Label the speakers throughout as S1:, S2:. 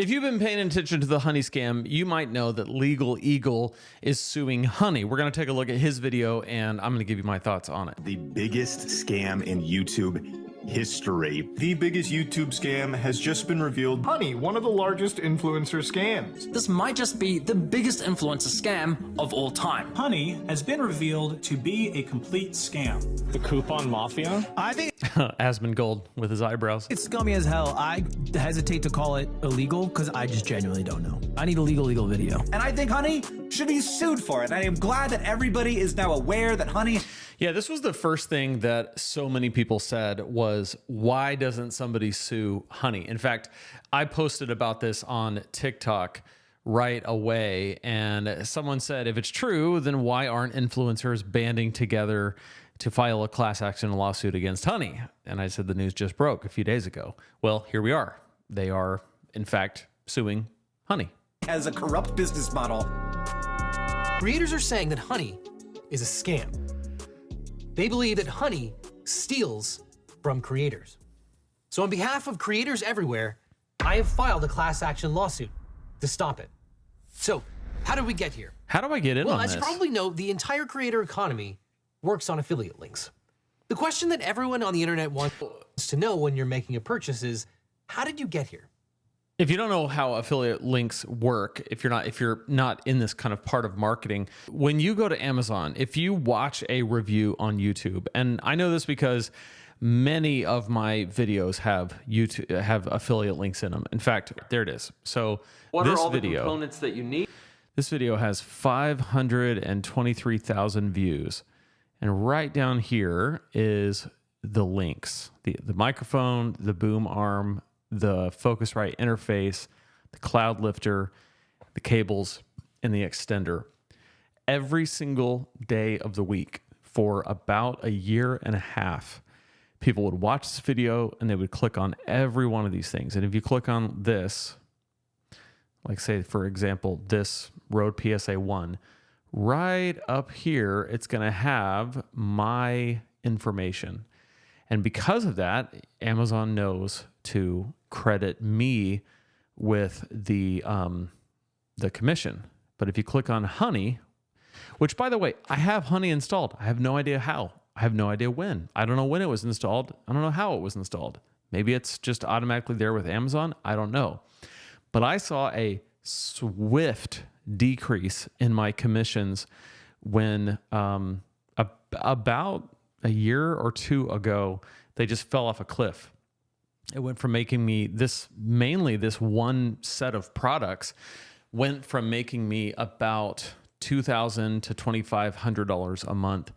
S1: If you've been paying attention to the honey scam, you might know that Legal Eagle is suing Honey. We're going to take a look at his video, and I'm going to give you my thoughts on it.
S2: The biggest scam in YouTube history.
S3: The biggest YouTube scam has just been revealed. Honey, one of the largest influencer scams.
S4: This might just be the biggest influencer scam of all time.
S5: Honey has been revealed to be a complete scam.
S6: The coupon mafia?
S7: I think
S1: Asmongold with his eyebrows.
S7: it's scummy as hell. I hesitate to call it illegal because I just genuinely don't know. I need a legal video.
S8: And I think Honey should be sued for it. I am glad that everybody is now aware that Honey...
S1: Yeah, this was the first thing that so many people said was, why doesn't somebody sue Honey? In fact, I posted about this on TikTok right away, and someone said, if it's true, then why aren't influencers banding together to file a class action lawsuit against Honey? And I said the news just broke a few days ago. Well, here we are. They are, in fact, suing Honey.
S8: As a corrupt business model.
S9: Creators are saying that Honey is a scam. They believe that Honey steals from creators. So on behalf of creators everywhere, I have filed a class action lawsuit to stop it. So how did we get here?
S1: How do I get in on
S9: Well,
S1: this?
S9: as you probably know, the entire creator economy works on affiliate links. The question that everyone on the internet wants to know when you're making a purchase is, how did you get here?
S1: If you don't know how affiliate links work, if you're not in this kind of part of marketing, when you go to Amazon, if you watch a review on YouTube, and I know this because many of my videos have affiliate links in them. In fact, there it is. So
S10: what
S1: this
S10: are all
S1: video,
S10: the components that you need?
S1: This video has 523,000 views. And right down here is the links, the microphone, the boom arm, the Focusrite interface, the cloud lifter, the cables, and the extender. Every single day of the week for about a year and a half, people would watch this video and they would click on every one of these things. And if you click on this, like say, for example, this Rode PSA 1, right up here, it's going to have my information. And because of that, Amazon knows to credit me with the commission. But if you click on Honey, which by the way, I have Honey installed. I have no idea how. I have no idea when. I don't know when it was installed. I don't know how it was installed. Maybe it's just automatically there with Amazon. I don't know. But I saw a swift decrease in my commissions when about a year or two ago, they just fell off a cliff. It went from making me mainly this one set of products went from making me about $2,000 to $2,500 a month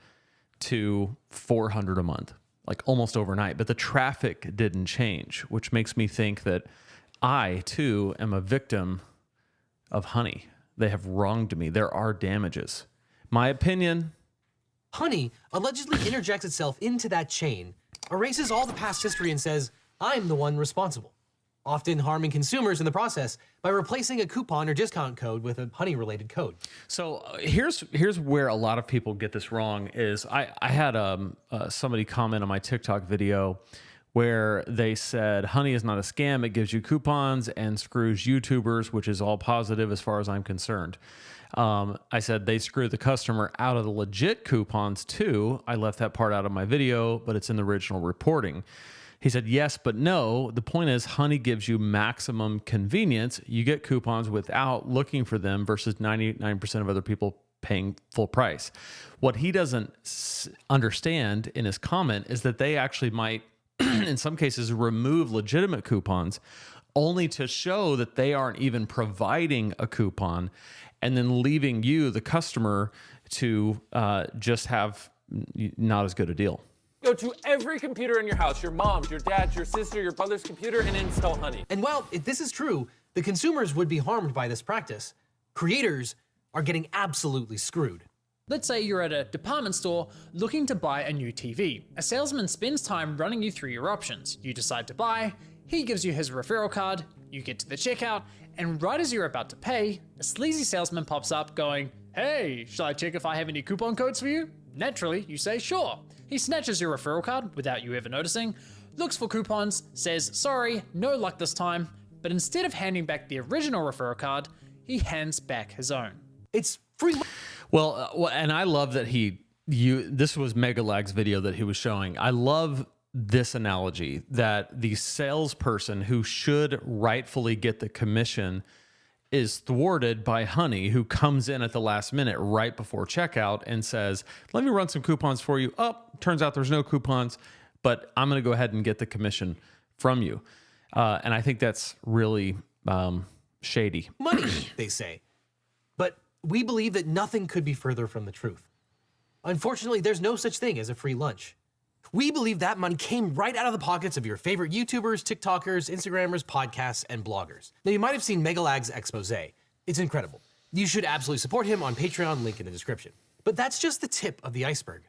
S1: to $400 a month, like almost overnight. But the traffic didn't change, which makes me think that I too am a victim of Honey. They have wronged me. There are damages. My opinion.
S9: Honey allegedly interjects itself into that chain, erases all the past history and says, I'm the one responsible, often harming consumers in the process by replacing a coupon or discount code with a Honey-related code.
S1: So here's where a lot of people get this wrong is I had somebody comment on my TikTok video where they said, Honey is not a scam. It gives you coupons and screws YouTubers, which is all positive as far as I'm concerned. I said they screw the customer out of the legit coupons too. I left that part out of my video, but it's in the original reporting. He said, yes, but no. The point is Honey gives you maximum convenience. You get coupons without looking for them versus 99% of other people paying full price. What he doesn't understand in his comment is that they actually might, in some cases, remove legitimate coupons only to show that they aren't even providing a coupon and then leaving you, the customer, to just have not as good a deal.
S10: Go to every computer in your house, your mom's, your dad's, your sister, your brother's computer, and install Honey.
S9: And while if this is true, the consumers would be harmed by this practice. Creators are getting absolutely screwed.
S11: Let's say you're at a department store looking to buy a new TV. A salesman spends time running you through your options. You decide to buy, he gives you his referral card, you get to the checkout, and right as you're about to pay, a sleazy salesman pops up going, hey, shall I check if I have any coupon codes for you? Naturally, you say sure. He snatches your referral card without you ever noticing, looks for coupons, says sorry, no luck this time, but instead of handing back the original referral card, he hands back his own.
S9: It's free.
S1: Well, and I love that this was Megalag's video that he was showing. I love this analogy that the salesperson who should rightfully get the commission is thwarted by Honey, who comes in at the last minute right before checkout and says, let me run some coupons for you. Oh, turns out there's no coupons, but I'm going to go ahead and get the commission from you. And I think that's really shady.
S9: Money, they say. But we believe that nothing could be further from the truth. Unfortunately, there's no such thing as a free lunch. We believe that money came right out of the pockets of your favorite YouTubers, TikTokers, Instagrammers, podcasts, and bloggers. Now, you might have seen Megalag's expose. It's incredible. You should absolutely support him on Patreon, link in the description. But that's just the tip of the iceberg.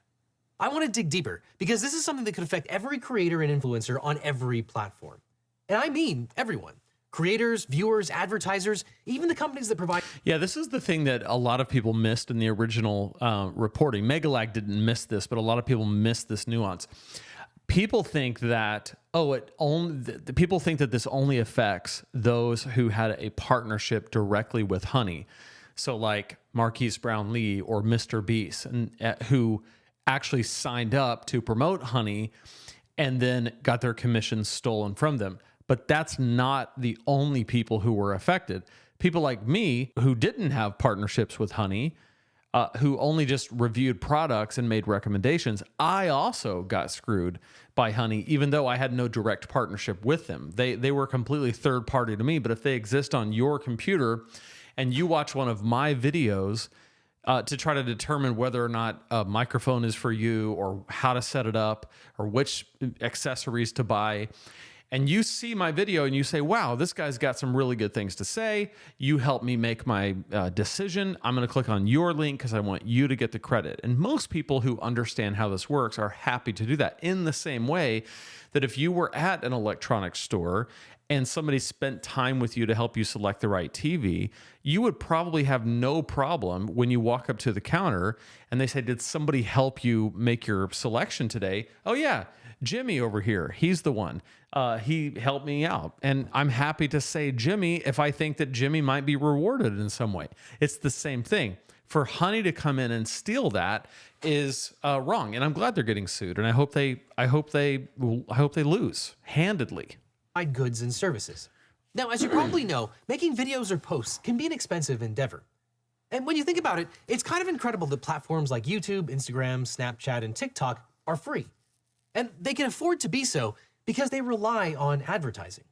S9: I want to dig deeper because this is something that could affect every creator and influencer on every platform. And I mean everyone. Creators, viewers, advertisers, even the companies that provide...
S1: Yeah, this is the thing that a lot of people missed in the original reporting. Megalag didn't miss this, but a lot of people missed this nuance. People think that, people think that this only affects those who had a partnership directly with Honey. So like Marquise Brownlee or Mr. Beast, and who actually signed up to promote Honey and then got their commissions stolen from them. But that's not the only people who were affected. People like me who didn't have partnerships with Honey, who only just reviewed products and made recommendations, I also got screwed by Honey, even though I had no direct partnership with them. They were completely third party to me, but if they exist on your computer and you watch one of my videos to try to determine whether or not a microphone is for you or how to set it up or which accessories to buy, and you see my video and you say, wow, this guy's got some really good things to say. You help me make my decision. I'm going to click on your link because I want you to get the credit. And most people who understand how this works are happy to do that, in the same way that if you were at an electronics store and somebody spent time with you to help you select the right TV, you would probably have no problem when you walk up to the counter and they say, did somebody help you make your selection today? Oh yeah, Jimmy over here, he's the one. He helped me out. And I'm happy to say Jimmy if I think that Jimmy might be rewarded in some way. It's the same thing. For Honey to come in and steal that is wrong. And I'm glad they're getting sued. And I hope they lose handedly.
S9: Goods and services. Now, as you probably know, making videos or posts can be an expensive endeavor. And when you think about it, it's kind of incredible that platforms like YouTube, Instagram, Snapchat, and TikTok are free. And they can afford to be so because they rely on advertising.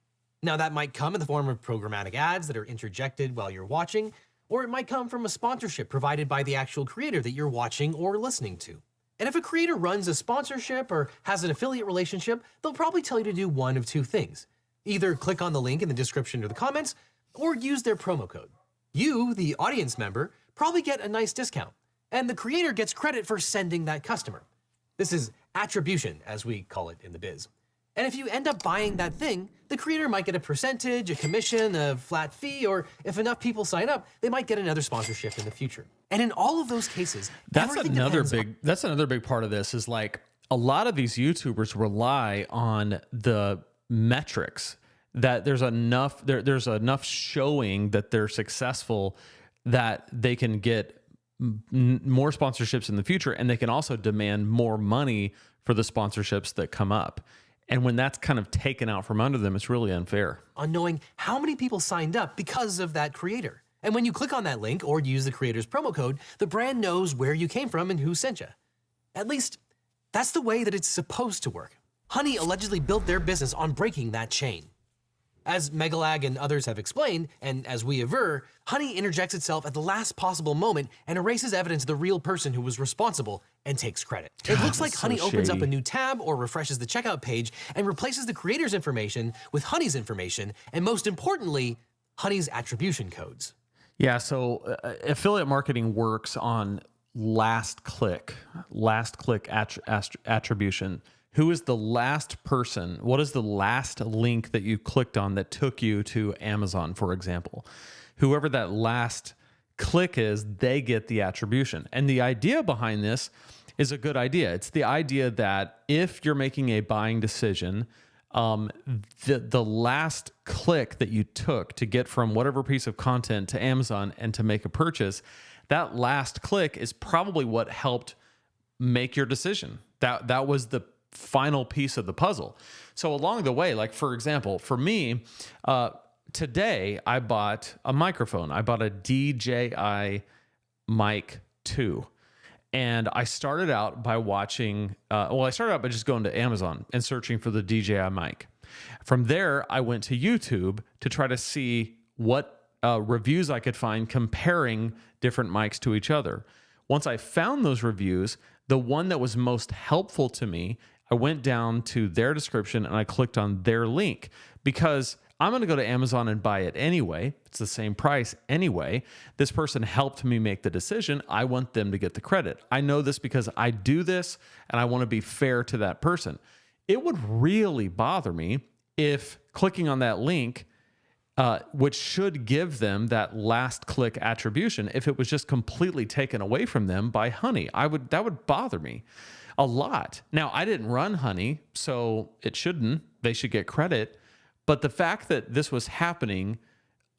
S9: Now, that might come in the form of programmatic ads that are interjected while you're watching, or it might come from a sponsorship provided by the actual creator that you're watching or listening to. And if a creator runs a sponsorship or has an affiliate relationship, they'll probably tell you to do one of two things. Either click on the link in the description or the comments, or use their promo code. You, the audience member, probably get a nice discount, and the creator gets credit for sending that customer. This is attribution, as we call it in the biz. And if you end up buying that thing, the creator might get a percentage, a commission, a flat fee, or if enough people sign up, they might get another sponsorship in the future. And in all of those cases,
S1: that's another big part of this is like a lot of these YouTubers rely on the metrics that there's enough showing that they're successful that they can get more sponsorships in the future, and they can also demand more money for the sponsorships that come up. And when that's kind of taken out from under them, it's really unfair.
S9: On knowing how many people signed up because of that creator. And when you click on that link or use the creator's promo code, the brand knows where you came from and who sent you. At least, that's the way that it's supposed to work. Honey allegedly built their business on breaking that chain. As Megalag and others have explained, and as we aver, Honey interjects itself at the last possible moment and erases evidence of the real person who was responsible and takes credit. It looks like Honey opens up a new tab or refreshes the checkout page and replaces the creator's information with Honey's information, and most importantly, Honey's attribution codes.
S1: Yeah, so affiliate marketing works on last click attribution. Who is the last person? What is the last link that you clicked on that took you to Amazon, for example? Whoever that last click is, they get the attribution. And the idea behind this is a good idea. It's the idea that if you're making a buying decision the last click that you took to get from whatever piece of content to Amazon and to make a purchase, that last click is probably what helped make your decision. That was the final piece of the puzzle. So along the way, like for example, for me, today I bought a microphone. I bought a DJI Mic 2. And I started out by watching, I started out by just going to Amazon and searching for the DJI mic. From there, I went to YouTube to try to see what reviews I could find comparing different mics to each other. Once I found those reviews, the one that was most helpful to me, I went down to their description and I clicked on their link because I'm going to go to Amazon and buy it anyway. It's the same price anyway. This person helped me make the decision. I want them to get the credit. I know this because I do this and I want to be fair to that person. It would really bother me if clicking on that link, which should give them that last click attribution, if it was just completely taken away from them by Honey. That would bother me a lot. Now, I didn't run Honey, so it shouldn't. They should get credit. But the fact that this was happening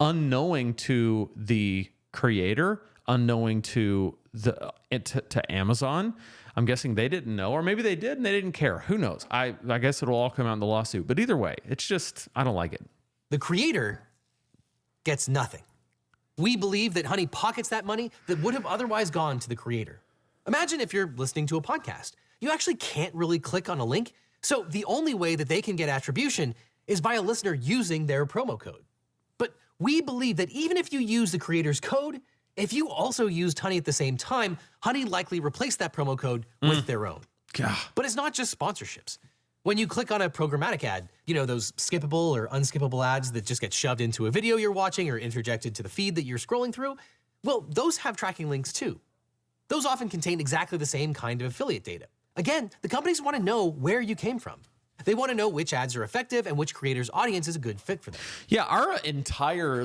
S1: unknowing to the creator, unknowing to to Amazon, I'm guessing they didn't know, or maybe they did and they didn't care. Who knows? I guess it'll all come out in the lawsuit. But either way, it's just, I don't like it.
S9: The creator gets nothing. We believe that Honey pockets that money that would have otherwise gone to the creator. Imagine if you're listening to a podcast. You actually can't really click on a link. So the only way that they can get attribution is by a listener using their promo code. But we believe that even if you use the creator's code, if you also used Honey at the same time, Honey likely replaced that promo code with their own.
S1: God.
S9: But it's not just sponsorships. When you click on a programmatic ad, you know, those skippable or unskippable ads that just get shoved into a video you're watching or interjected to the feed that you're scrolling through, well, those have tracking links too. Those often contain exactly the same kind of affiliate data. Again, the companies want to know where you came from. They want to know which ads are effective and which creators' audience is a good fit for them.
S1: Yeah, our entire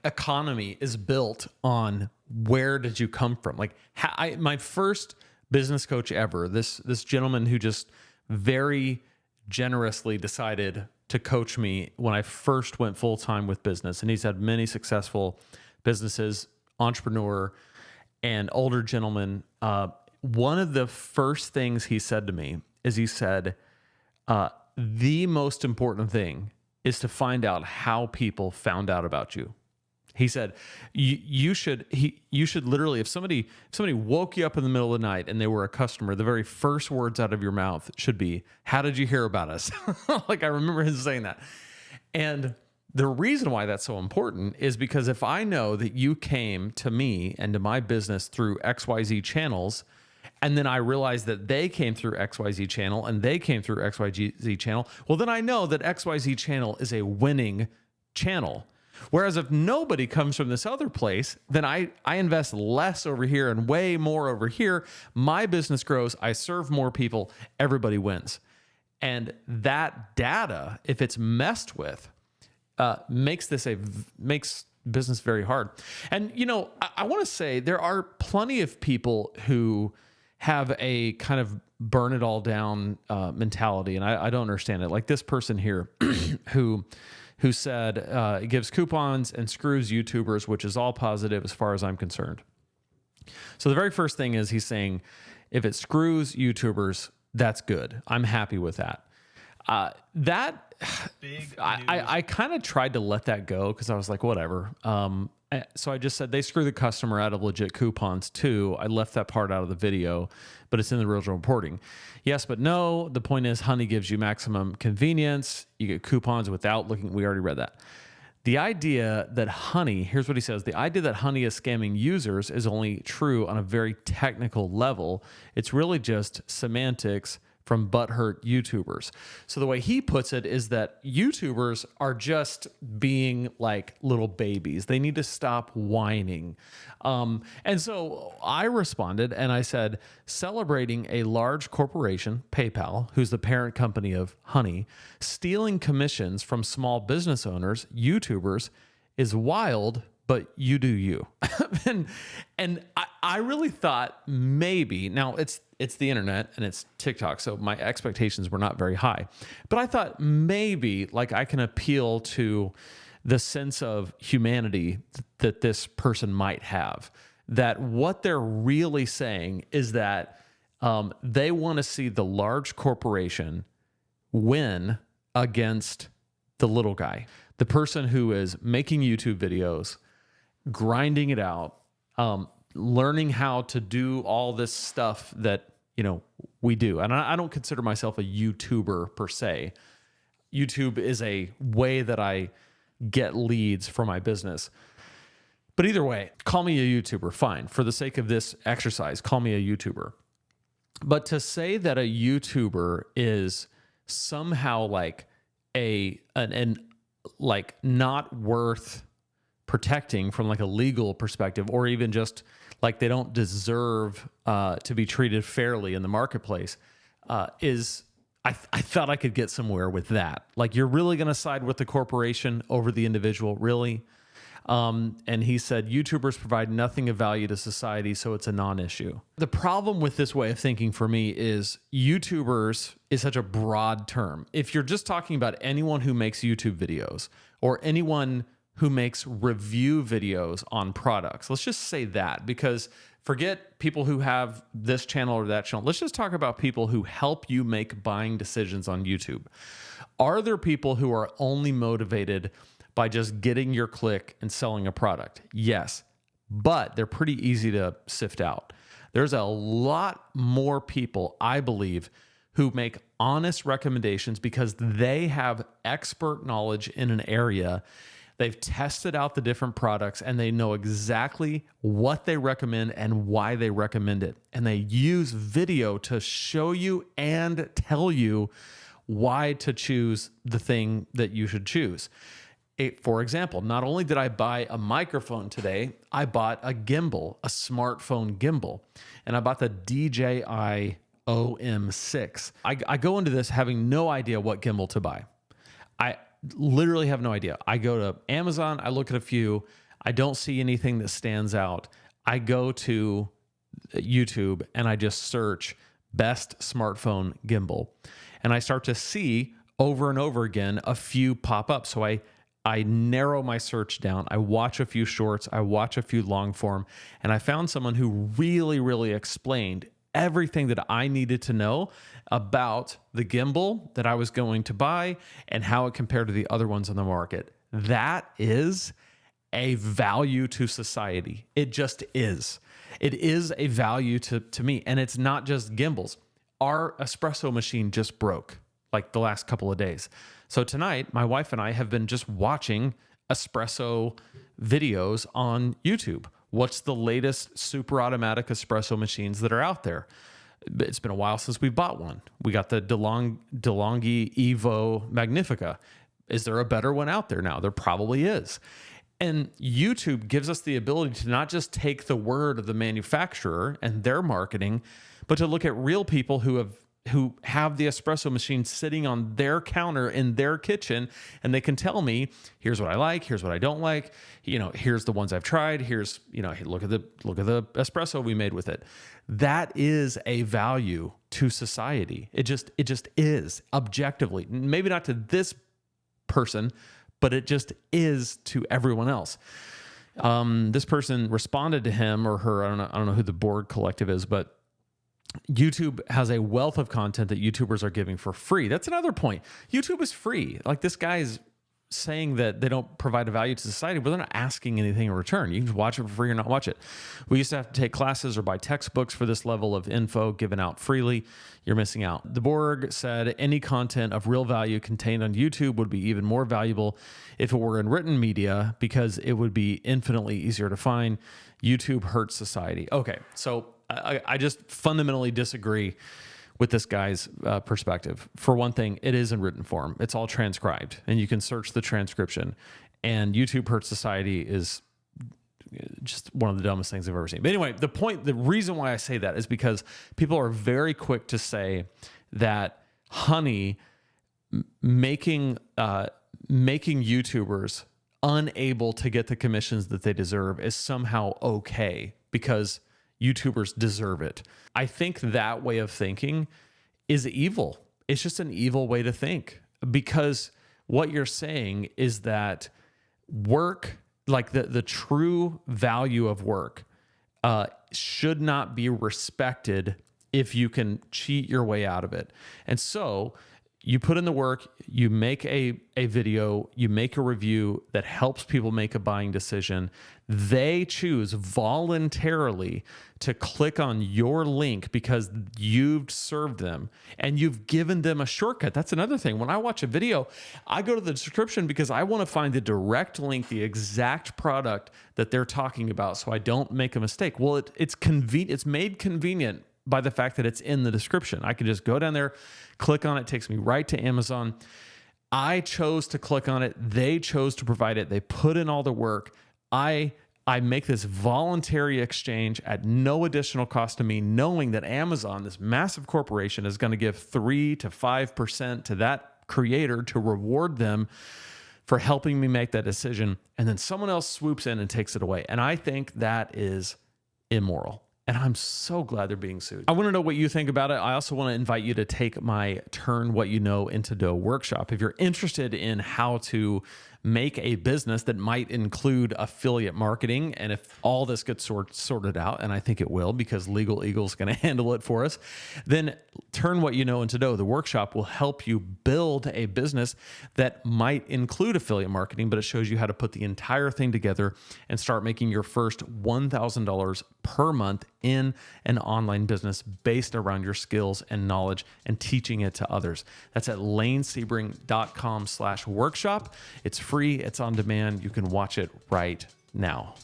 S1: economy is built on where did you come from. My first business coach ever, this gentleman who just very generously decided to coach me when I first went full time with business, and he's had many successful businesses, entrepreneur, and older gentleman. One of the first things he said to me is he said, the most important thing is to find out how people found out about you. He said, you should literally, if somebody woke you up in the middle of the night and they were a customer, the very first words out of your mouth should be, how did you hear about us? I remember him saying that. And the reason why that's so important is because if I know that you came to me and to my business through XYZ channels, and then I realized that they came through XYZ channel and they came through XYZ channel, well, then I know that XYZ channel is a winning channel. Whereas if nobody comes from this other place, then I invest less over here and way more over here. My business grows. I serve more people. Everybody wins. And that data, if it's messed with, makes business very hard. And, I want to say there are plenty of people who have a kind of burn it all down mentality. And I don't understand it. Like this person here who said it gives coupons and screws YouTubers, which is all positive as far as I'm concerned. So the very first thing is he's saying, if it screws YouTubers, that's good. I'm happy with that. I kind of tried to let that go because I was like, whatever. So I just said they screw the customer out of legit coupons too. I left that part out of the video, but it's in the original reporting. Yes, but no. The point is Honey gives you maximum convenience. You get coupons without looking. We already read that. The idea that Honey, here's what he says. The idea that Honey is scamming users is only true on a very technical level. It's really just semantics from butthurt YouTubers. So the way he puts it is that YouTubers are just being like little babies. They need to stop whining. And so I responded and I said, celebrating a large corporation, PayPal, who's the parent company of Honey, stealing commissions from small business owners, YouTubers, is wild but you do you. and I really thought maybe, now it's the internet and it's TikTok, so my expectations were not very high. But I thought maybe like I can appeal to the sense of humanity that this person might have. That what they're really saying is that they want to see the large corporation win against the little guy, the person who is making YouTube videos, grinding it out, learning how to do all this stuff that, we do. And I don't consider myself a YouTuber per se. YouTube is a way that I get leads for my business. But either way, call me a YouTuber, fine. For the sake of this exercise, call me a YouTuber. But to say that a YouTuber is somehow like like not worth protecting from like a legal perspective, or even just like they don't deserve to be treated fairly in the marketplace, is I thought I could get somewhere with that. Like, you're really going to side with the corporation over the individual, really? And he said, YouTubers provide nothing of value to society, so it's a non-issue. The problem with this way of thinking for me is YouTubers is such a broad term. If you're just talking about anyone who makes YouTube videos or anyone who makes review videos on products, let's just say that, because forget people who have this channel or that channel. Let's just talk about people who help you make buying decisions on YouTube. Are there people who are only motivated by just getting your click and selling a product? Yes, but they're pretty easy to sift out. There's a lot more people, I believe, who make honest recommendations because they have expert knowledge in an area. They've tested out the different products and they know exactly what they recommend and why they recommend it. And they use video to show you and tell you why to choose the thing that you should choose. For example, not only did I buy a microphone today, I bought a gimbal, a smartphone gimbal, and I bought the DJI OM6. I go into this having no idea what gimbal to buy. I literally have no idea. I go to Amazon, I look at a few, I don't see anything that stands out. I go to YouTube and I just search best smartphone gimbal, and I start to see over and over again a few pop up. So I narrow my search down. I watch a few shorts. I watch a few long form. And I found someone who really, really explained everything that I needed to know about the gimbal that I was going to buy and how it compared to the other ones on the market. That is a value to society. It just is. It is a value to me. And it's not just gimbals. Our espresso machine just broke like the last couple of days. So tonight, my wife and I have been just watching espresso videos on YouTube. What's the latest super automatic espresso machines that are out there? It's been a while since we bought one. We got the DeLonghi Evo Magnifica. Is there a better one out there now? There probably is. And YouTube gives us the ability to not just take the word of the manufacturer and their marketing, but to look at real people who have the espresso machine sitting on their counter in their kitchen, and they can tell me, here's what I like, here's what I don't like, here's the ones I've tried, here's, hey, look at the espresso we made with it. That is a value to society. It just is, objectively. Maybe not to this person, but it just is to everyone else. This person responded to him or her, I don't know who the Borg Collective is, but YouTube has a wealth of content that YouTubers are giving for free. That's another point. YouTube is free. Like, this guy is saying that they don't provide a value to society, but they're not asking anything in return. You can just watch it for free or not watch it. We used to have to take classes or buy textbooks for this level of info given out freely. You're missing out. The Borg said any content of real value contained on YouTube would be even more valuable if it were in written media, because it would be infinitely easier to find. YouTube hurts society. Okay, so I just fundamentally disagree with this guy's perspective. For one thing, it is in written form. It's all transcribed, and you can search the transcription. And YouTube hurts society is just one of the dumbest things I've ever seen. But anyway, the reason why I say that is because people are very quick to say that Honey making YouTubers unable to get the commissions that they deserve is somehow okay because YouTubers deserve it. I think that way of thinking is evil. It's just an evil way to think, because what you're saying is that work, like the true value of work, should not be respected if you can cheat your way out of it. And so you put in the work, you make a video, you make a review that helps people make a buying decision. They choose voluntarily to click on your link because you've served them and you've given them a shortcut. That's another thing. When I watch a video, I go to the description because I want to find the direct link, the exact product that they're talking about, so I don't make a mistake. Well, it's convenient. It's made convenient by the fact that it's in the description. I can just go down there, click on it, takes me right to Amazon. I chose to click on it. They chose to provide it. They put in all the work. I make this voluntary exchange at no additional cost to me, knowing that Amazon, this massive corporation, is going to give 3 to 5% to that creator to reward them for helping me make that decision. And then someone else swoops in and takes it away. And I think that is immoral. And I'm so glad they're being sued. I want to know what you think about it. I also want to invite you to take my Turn What You Know into Dough workshop. If you're interested in how to make a business that might include affiliate marketing, and if all this gets sorted out, and I think it will because Legal Eagle's going to handle it for us, then Turn What You Know into Dough, the workshop, will help you build a business that might include affiliate marketing, but it shows you how to put the entire thing together and start making your first $1,000 per month in an online business based around your skills and knowledge and teaching it to others. That's at lanesebring.com/workshop. It's free. It's on demand. You can watch it right now.